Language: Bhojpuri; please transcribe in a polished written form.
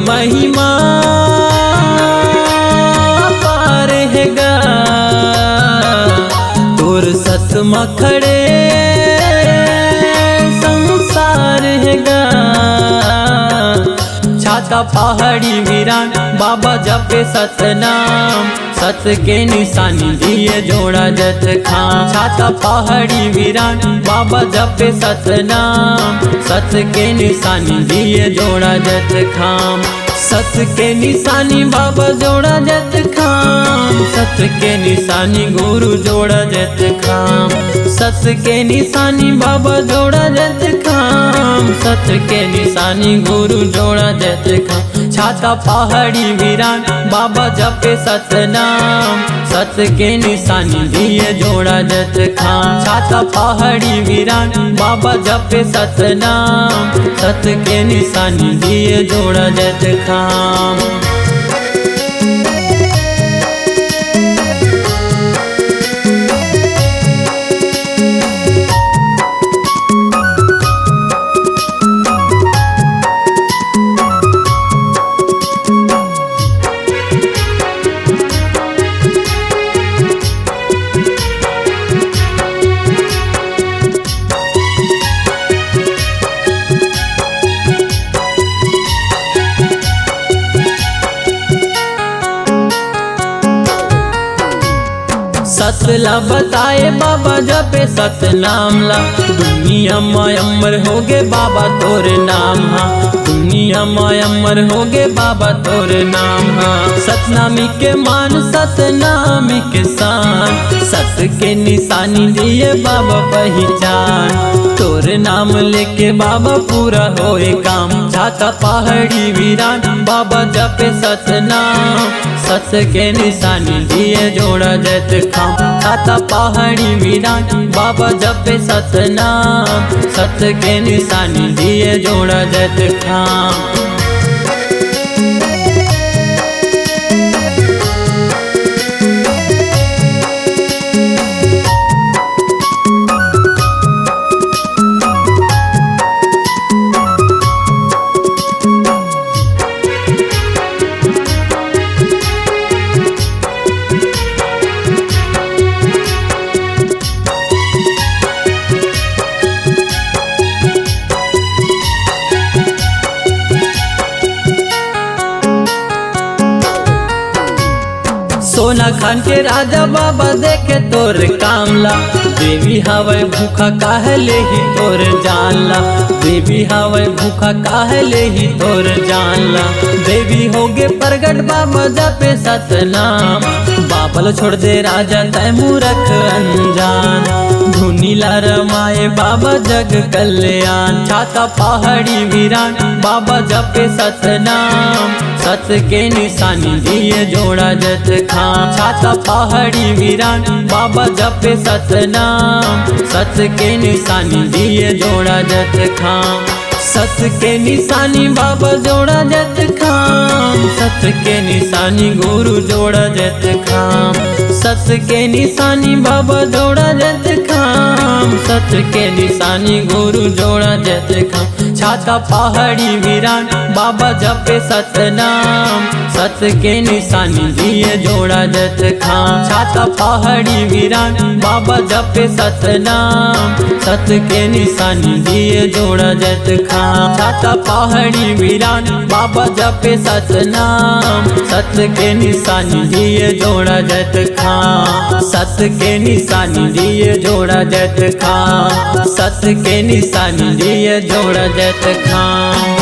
महिमा पार है गा, तोर सत मखड़े संसार है गा। छाता पहाड़ी वीरान बाबा जपे सतनाम, सत के निशानी दिए जोड़ा जत खाम। छाता पहाड़ी वीरान बाबा जपे सतनाम, सत के निशानी दिए जोड़ा जत खाम। सत के निशानी बाबा जोड़ा जत खाम, सत के निशानी गुरु जोड़ा जत खाम। सत के निशानी बाबा जोड़ा जत खाम, सत के निशानी गुरु जोड़ा जत खाम। छाता पहाड़ी वीरान बाबा जपे सतनाम, सत के निशानी दिए जोड़ा जत खाम। छाता पहाड़ी वीरान बाबा जपे सतनाम, सत के निशानी दिए जोड़ा जत खाम। सतला बताए बाबा जपे सतनाम ला, दुनिया में अमर होगे बाबा तोर नाम हा। दुनिया में अमर होगे बाबा तोर नाम हा। सतनामी के मान सतनामी के शान, सत के निशानी दिए बाबा पहचान। तोर नाम लेके बाबा पूरा होए काम। छाता पहाड़ी वीरान बाबा जपे सतनाम, सत के निशानी दिए जोड़ा जत खाम। छाता पहाड़ी वीरान बाबा जपे सतनाम, सत के निशानी दिए जोड़ा जत खाम। सोना खान के राजा बाबा देखे तोर कामला, देवी हवे भूखा काहले ही तोर जानला। देवी हवे भूखा काहले ही तोर जानला। देवी होगे प्रगट बाबा जपे सतनाम, बाबल छोड़ दे राजा तय मूरख अनजान। धुनीला रमाए बाबा जग कल्याण। छाता पहाड़ी वीरान बाबा जपे सतनाम, सत के निशानी दिए जोड़ा जत खाम। छाता पहाड़ी वीरान बाबा जपे सतनाम, सत के निशानी दिए जोड़ा जत खाम। सत के निशानी बाबा जोड़ा जत खाम, सत के निशानी गुरु जोड़ा जत खाम। सत के निशानी बाबा जोड़ा जत खाम, सत के निशानी गुरु जोड़ा जत खाम। छाता पहाड़ी वीरान बाबा जपे सतनाम, सत के निशानी दिए जोड़ा जत खाम। छाता पहाड़ी वीरान बाबा जपे सतनाम, सत के निशानी दिए जोड़ा जत खाम। छाता पहाड़ी वीरान बाबा जपे सतनाम, सत के निशानी दिए जोड़ा जत खाम। सत के निशानी दिए जोड़ा जत खाम, सत के निशानी दिए जोड़ा जत खाम।